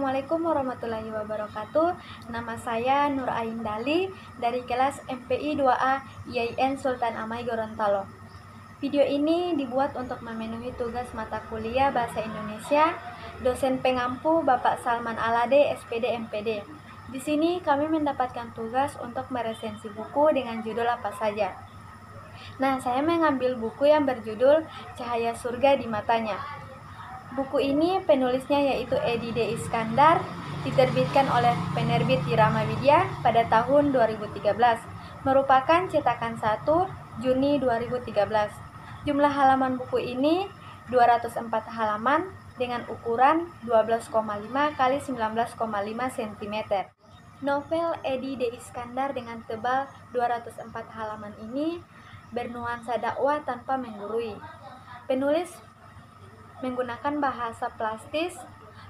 Assalamualaikum warahmatullahi wabarakatuh. Nama saya Nur Ain Dali dari kelas MPI 2A IAIN Sultan Amai Gorontalo. Video ini dibuat untuk memenuhi tugas mata kuliah Bahasa Indonesia dosen pengampu Bapak Salman Alade, SPD MPD. Di sini kami mendapatkan tugas untuk meresensi buku dengan judul apa saja. Nah, saya mengambil buku yang berjudul Cahaya Surga di Matanya. Buku ini penulisnya yaitu Edi D. Iskandar, diterbitkan oleh penerbit Irama Widya pada tahun 2013, merupakan cetakan 1 Juni 2013. Jumlah halaman buku ini 204 halaman dengan ukuran 12,5 x 19,5 cm. Novel Edi D. Iskandar dengan tebal 204 halaman ini bernuansa dakwah tanpa menggurui. Penulis menggunakan bahasa plastis,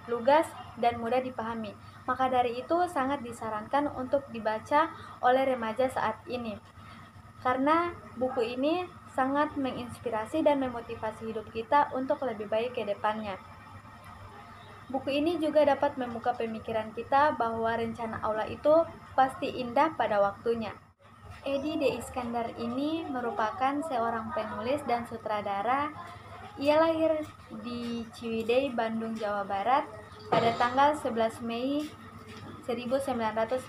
lugas, dan mudah dipahami. Maka dari itu sangat disarankan untuk dibaca oleh remaja saat ini. Karena buku ini sangat menginspirasi dan memotivasi hidup kita untuk lebih baik ke depannya. Buku ini juga dapat membuka pemikiran kita bahwa rencana Allah itu pasti indah pada waktunya. Edi D. Iskandar ini merupakan seorang penulis dan sutradara. Ia lahir di Ciwidey, Bandung, Jawa Barat pada tanggal 11 Mei 1951.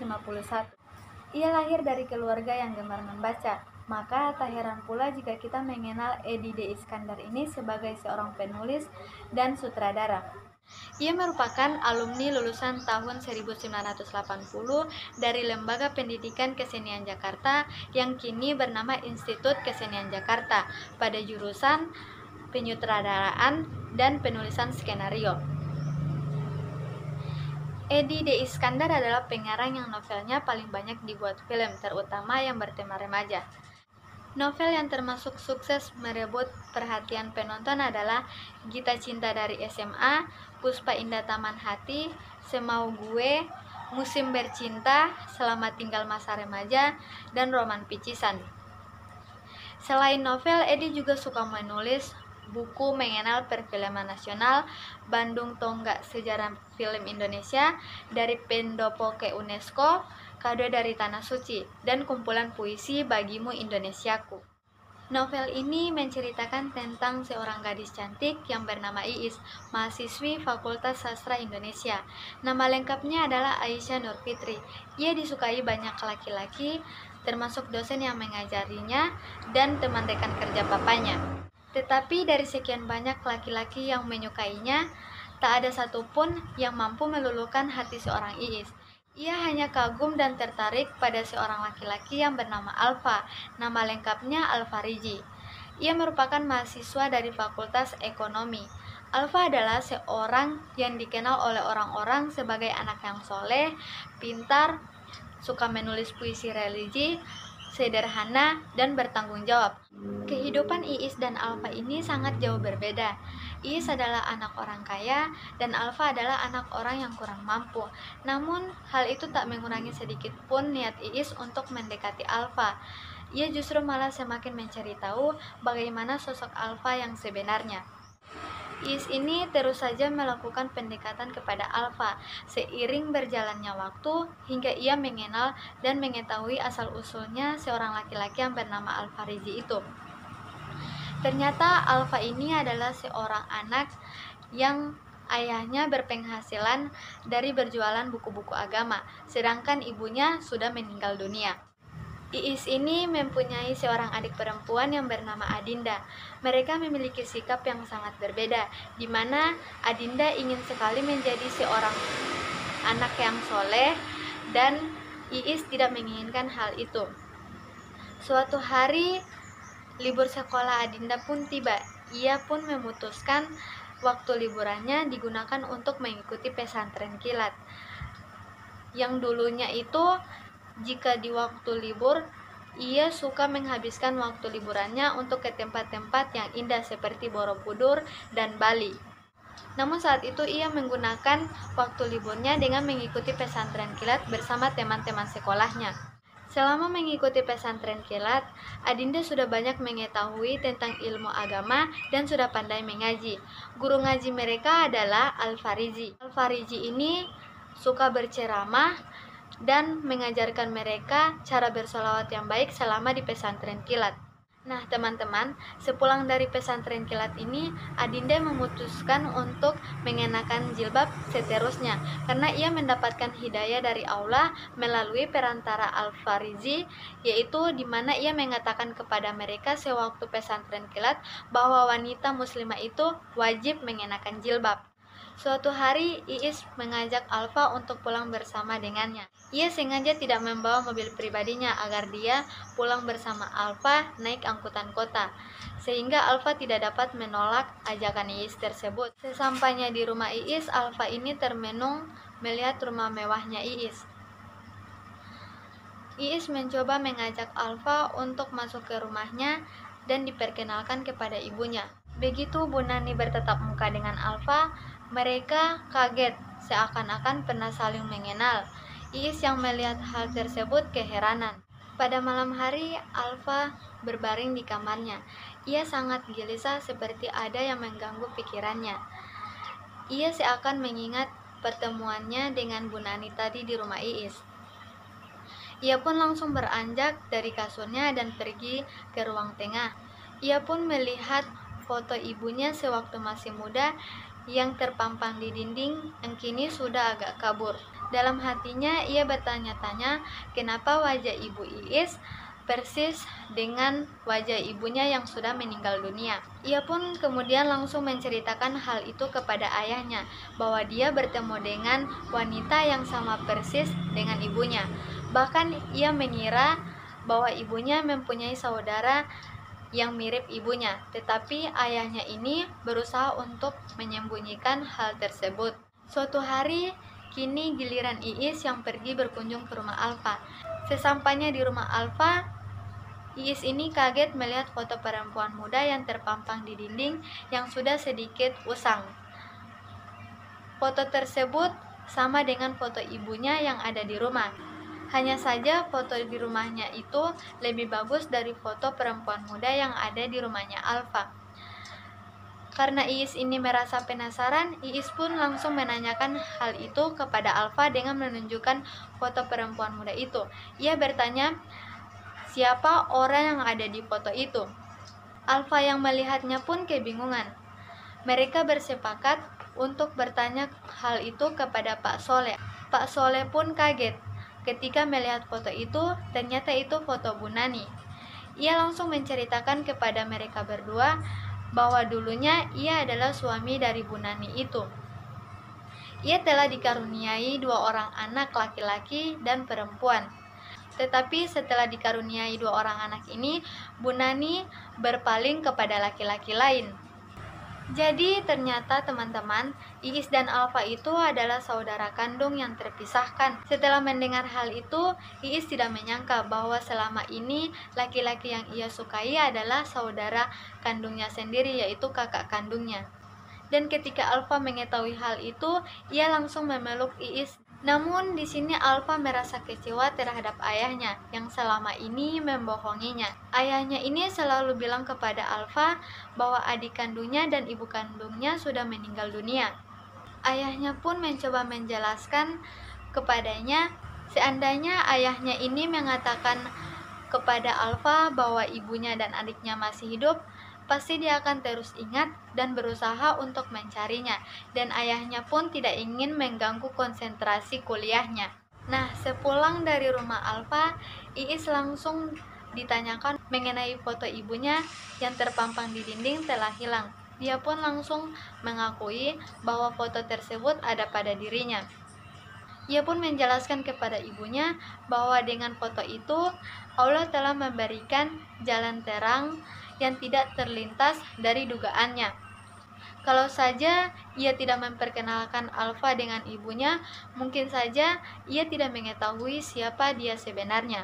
Ia lahir dari keluarga yang gemar membaca, maka tak heran pula jika kita mengenal Edi D. Iskandar ini sebagai seorang penulis dan sutradara. Ia merupakan alumni lulusan tahun 1980 dari Lembaga Pendidikan Kesenian Jakarta yang kini bernama Institut Kesenian Jakarta pada jurusan penyutradaraan dan penulisan skenario. Edi D. Iskandar adalah pengarang yang novelnya paling banyak dibuat film, terutama yang bertema remaja. Novel yang termasuk sukses merebut perhatian penonton adalah Gita Cinta dari SMA, Puspa Indah Taman Hati, Semau Gue, Musim Bercinta, Selamat Tinggal Masa Remaja, dan Roman Picisan. Selain novel, Edi juga suka menulis buku mengenal perfilman nasional, Bandung Tonggak Sejarah Film Indonesia, Dari Pendopo ke UNESCO, Kado dari Tanah Suci, dan kumpulan puisi Bagimu Indonesiaku. Novel ini menceritakan tentang seorang gadis cantik yang bernama Iis, mahasiswi Fakultas Sastra Indonesia. Nama lengkapnya adalah Aisyah Nur Fitri. Ia disukai banyak laki-laki, termasuk dosen yang mengajarinya dan teman rekan kerja papanya. Tetapi dari sekian banyak laki-laki yang menyukainya, tak ada satupun yang mampu meluluhkan hati seorang Iis. Ia hanya kagum dan tertarik pada seorang laki-laki yang bernama Alfa, nama lengkapnya Alfariji. Ia merupakan mahasiswa dari Fakultas Ekonomi. Alfa adalah seorang yang dikenal oleh orang-orang sebagai anak yang soleh, pintar, suka menulis puisi religi, sederhana, dan bertanggung jawab. Kehidupan Iis dan Alfa ini sangat jauh berbeda. Iis adalah anak orang kaya dan Alfa adalah anak orang yang kurang mampu. Namun, hal itu tak mengurangi sedikit pun niat Iis untuk mendekati Alfa. Ia justru malah semakin mencari tahu bagaimana sosok Alfa yang sebenarnya. Iis ini terus saja melakukan pendekatan kepada Alfa seiring berjalannya waktu hingga ia mengenal dan mengetahui asal-usulnya seorang laki-laki yang bernama Alfariji itu. Ternyata Alfa ini adalah seorang anak yang ayahnya berpenghasilan dari berjualan buku-buku agama, sedangkan ibunya sudah meninggal dunia. Iis ini mempunyai seorang adik perempuan yang bernama Adinda. Mereka memiliki sikap yang sangat berbeda, di mana Adinda ingin sekali menjadi seorang anak yang soleh dan Iis tidak menginginkan hal itu. Suatu hari, libur sekolah Adinda pun tiba. Ia pun memutuskan waktu liburannya digunakan untuk mengikuti pesantren kilat. Yang dulunya itu, jika di waktu libur, ia suka menghabiskan waktu liburannya untuk ke tempat-tempat yang indah seperti Borobudur dan Bali. Namun saat itu ia menggunakan waktu liburnya dengan mengikuti pesantren kilat bersama teman-teman sekolahnya. Selama mengikuti pesantren kilat, Adinda sudah banyak mengetahui tentang ilmu agama dan sudah pandai mengaji. Guru ngaji mereka adalah Al-Farizi. Al-Farizi ini suka berceramah dan mengajarkan mereka cara bersolawat yang baik selama di pesantren kilat. Nah teman-teman, sepulang dari pesantren kilat ini, Adinda memutuskan untuk mengenakan jilbab seterusnya karena ia mendapatkan hidayah dari Allah melalui perantara Al-Farizi, yaitu di mana ia mengatakan kepada mereka sewaktu pesantren kilat bahwa wanita muslimah itu wajib mengenakan jilbab. Suatu hari, Iis mengajak Alfa untuk pulang bersama dengannya. Ia sengaja tidak membawa mobil pribadinya agar dia pulang bersama Alfa naik angkutan kota, sehingga Alfa tidak dapat menolak ajakan Iis tersebut. Sesampainya di rumah Iis, Alfa ini termenung melihat rumah mewahnya Iis. Iis mencoba mengajak Alfa untuk masuk ke rumahnya dan diperkenalkan kepada ibunya. Begitu Bu Nani bertatap muka dengan Alfa, mereka kaget, seakan-akan pernah saling mengenal. Iis yang melihat hal tersebut keheranan. Pada malam hari, Alfa berbaring di kamarnya. Ia sangat gelisah seperti ada yang mengganggu pikirannya. Ia seakan mengingat pertemuannya dengan Bu Nani tadi di rumah Iis. Ia pun langsung beranjak dari kasurnya dan pergi ke ruang tengah. Ia pun melihat foto ibunya sewaktu masih muda yang terpampang di dinding yang kini sudah agak kabur. Dalam hatinya ia bertanya-tanya kenapa wajah ibu Iis persis dengan wajah ibunya yang sudah meninggal dunia. Ia pun kemudian langsung menceritakan hal itu kepada ayahnya, bahwa dia bertemu dengan wanita yang sama persis dengan ibunya. Bahkan ia mengira bahwa ibunya mempunyai saudara yang mirip ibunya, tetapi ayahnya ini berusaha untuk menyembunyikan hal tersebut. Suatu hari, kini giliran Iis yang pergi berkunjung ke rumah Alfa. Sesampainya di rumah Alfa, Iis ini kaget melihat foto perempuan muda yang terpampang di dinding yang sudah sedikit usang. Foto tersebut sama dengan foto ibunya yang ada di rumah. Hanya saja foto di rumahnya itu lebih bagus dari foto perempuan muda yang ada di rumahnya Alfa. Karena Iis ini merasa penasaran, Iis pun langsung menanyakan hal itu kepada Alfa dengan menunjukkan foto perempuan muda itu. Ia bertanya, siapa orang yang ada di foto itu? Alfa yang melihatnya pun kebingungan. Mereka bersepakat untuk bertanya hal itu kepada Pak Soleh. Pak Soleh pun kaget ketika melihat foto itu, ternyata itu foto Bu Nani. Ia langsung menceritakan kepada mereka berdua bahwa dulunya ia adalah suami dari Bu Nani itu. Ia telah dikaruniai 2 orang anak laki-laki dan perempuan. Tetapi setelah dikaruniai 2 orang anak ini, Bu Nani berpaling kepada laki-laki lain. Jadi ternyata teman-teman, Iis dan Alfa itu adalah saudara kandung yang terpisahkan. Setelah mendengar hal itu, Iis tidak menyangka bahwa selama ini laki-laki yang ia sukai adalah saudara kandungnya sendiri, yaitu kakak kandungnya. Dan ketika Alfa mengetahui hal itu, ia langsung memeluk Iis. Namun di sini Alfa merasa kecewa terhadap ayahnya yang selama ini membohonginya. Ayahnya ini selalu bilang kepada Alfa bahwa adik kandungnya dan ibu kandungnya sudah meninggal dunia. Ayahnya pun mencoba menjelaskan kepadanya, seandainya ayahnya ini mengatakan kepada Alfa bahwa ibunya dan adiknya masih hidup, pasti dia akan terus ingat dan berusaha untuk mencarinya, dan ayahnya pun tidak ingin mengganggu konsentrasi kuliahnya. Nah, sepulang dari rumah Alfa, Iis langsung ditanyakan mengenai foto ibunya yang terpampang di dinding telah hilang. Dia pun langsung mengakui bahwa foto tersebut ada pada dirinya. Ia pun menjelaskan kepada ibunya bahwa dengan foto itu Allah telah memberikan jalan terang yang tidak terlintas dari dugaannya. Kalau saja ia tidak memperkenalkan Alfa dengan ibunya, mungkin saja ia tidak mengetahui siapa dia sebenarnya.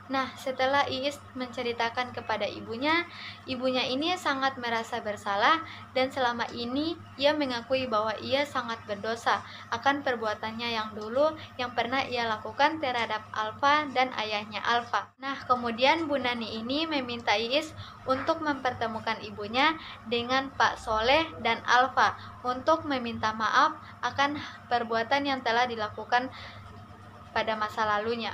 Nah, setelah Iis menceritakan kepada ibunya, ibunya ini sangat merasa bersalah dan selama ini ia mengakui bahwa ia sangat berdosa akan perbuatannya yang dulu yang pernah ia lakukan terhadap Alfa dan ayahnya Alfa. Nah, kemudian Bu Nani ini meminta Iis untuk mempertemukan ibunya dengan Pak Soleh dan Alfa untuk meminta maaf akan perbuatan yang telah dilakukan pada masa lalunya.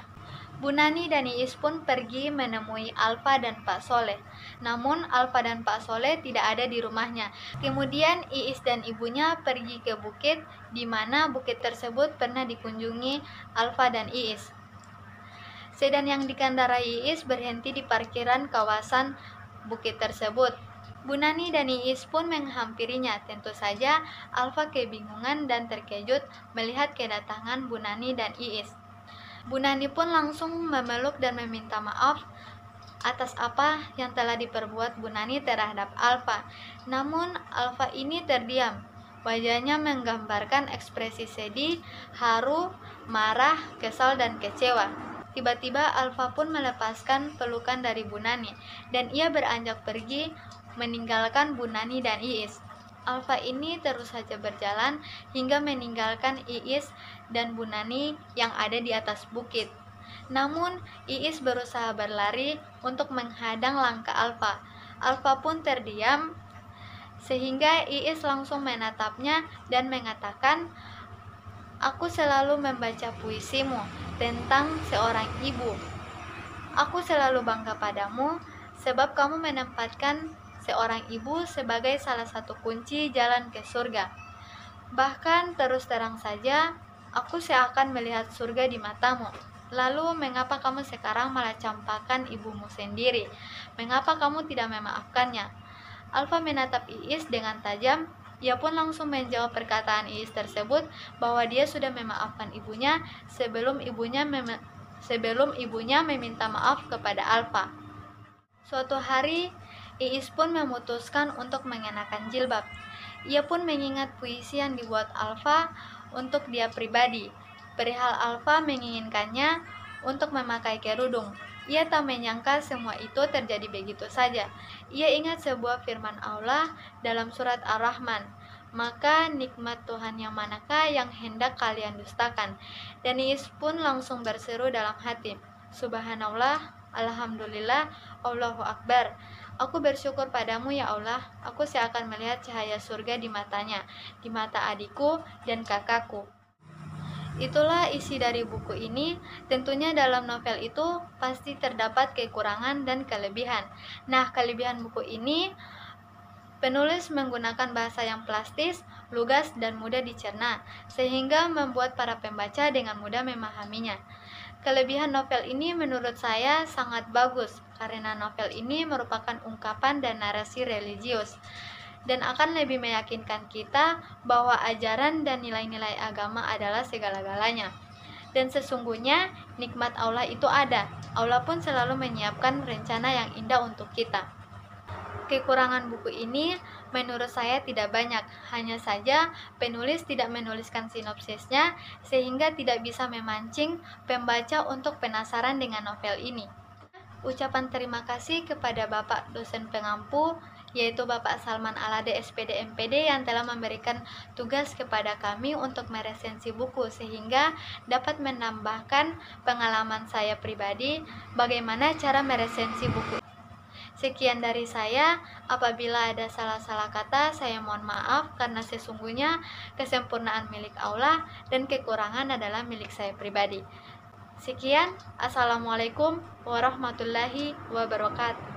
Bu Nani dan Iis pun pergi menemui Alfa dan Pak Soleh. Namun Alfa dan Pak Soleh tidak ada di rumahnya. Kemudian Iis dan ibunya pergi ke bukit, di mana bukit tersebut pernah dikunjungi Alfa dan Iis. Sedan yang dikendarai Iis berhenti di parkiran kawasan bukit tersebut. Bu Nani dan Iis pun menghampirinya. Tentu saja Alfa kebingungan dan terkejut melihat kedatangan Bu Nani dan Iis. Bu Nani pun langsung memeluk dan meminta maaf atas apa yang telah diperbuat Bu Nani terhadap Alfa. Namun Alfa ini terdiam. Wajahnya menggambarkan ekspresi sedih, haru, marah, kesal, dan kecewa. Tiba-tiba Alfa pun melepaskan pelukan dari Bu Nani dan ia beranjak pergi meninggalkan Bu Nani dan Iis. Alfa ini terus saja berjalan hingga meninggalkan Iis dan Bu Nani yang ada di atas bukit. Namun, Iis berusaha berlari untuk menghadang langkah Alfa. Alfa pun terdiam, sehingga Iis langsung menatapnya dan mengatakan, "Aku selalu membaca puisimu tentang seorang ibu. Aku selalu bangga padamu, sebab kamu menempatkan seorang ibu sebagai salah satu kunci jalan ke surga. Bahkan terus terang saja, aku seakan melihat surga di matamu. Lalu mengapa kamu sekarang malah campakkan ibumu sendiri? Mengapa kamu tidak memaafkannya?" Alfa menatap Iis dengan tajam. Ia pun langsung menjawab perkataan Iis tersebut bahwa dia sudah memaafkan ibunya sebelum ibunya meminta maaf kepada Alfa. Suatu hari, Iis pun memutuskan untuk mengenakan jilbab. Ia pun mengingat puisi yang dibuat Alfa untuk dia pribadi. Perihal Alfa menginginkannya untuk memakai kerudung. Ia tak menyangka semua itu terjadi begitu saja. Ia ingat sebuah firman Allah dalam surat Ar-Rahman, "Maka nikmat Tuhan yang manakah yang hendak kalian dustakan?" Dan Iis pun langsung berseru dalam hati, "Subhanallah, Alhamdulillah, Allahu Akbar. Aku bersyukur padamu ya Allah, aku seakan melihat cahaya surga di matanya, di mata adikku dan kakakku." Itulah isi dari buku ini. Tentunya dalam novel itu pasti terdapat kekurangan dan kelebihan. Nah, kelebihan buku ini, penulis menggunakan bahasa yang plastis, lugas, dan mudah dicerna, sehingga membuat para pembaca dengan mudah memahaminya. Kelebihan novel ini menurut saya sangat bagus, karena novel ini merupakan ungkapan dan narasi religius, dan akan lebih meyakinkan kita bahwa ajaran dan nilai-nilai agama adalah segala-galanya. Dan sesungguhnya nikmat Allah itu ada. Allah pun selalu menyiapkan rencana yang indah untuk kita. Kekurangan buku ini menurut saya tidak banyak, hanya saja penulis tidak menuliskan sinopsisnya sehingga tidak bisa memancing pembaca untuk penasaran dengan novel ini. Ucapan terima kasih kepada Bapak dosen pengampu, yaitu Bapak Salman Alade SPD MPD yang telah memberikan tugas kepada kami untuk meresensi buku sehingga dapat menambahkan pengalaman saya pribadi bagaimana cara meresensi buku. Sekian dari saya, apabila ada salah-salah kata, saya mohon maaf karena sesungguhnya kesempurnaan milik Allah dan kekurangan adalah milik saya pribadi. Sekian, Assalamualaikum warahmatullahi wabarakatuh.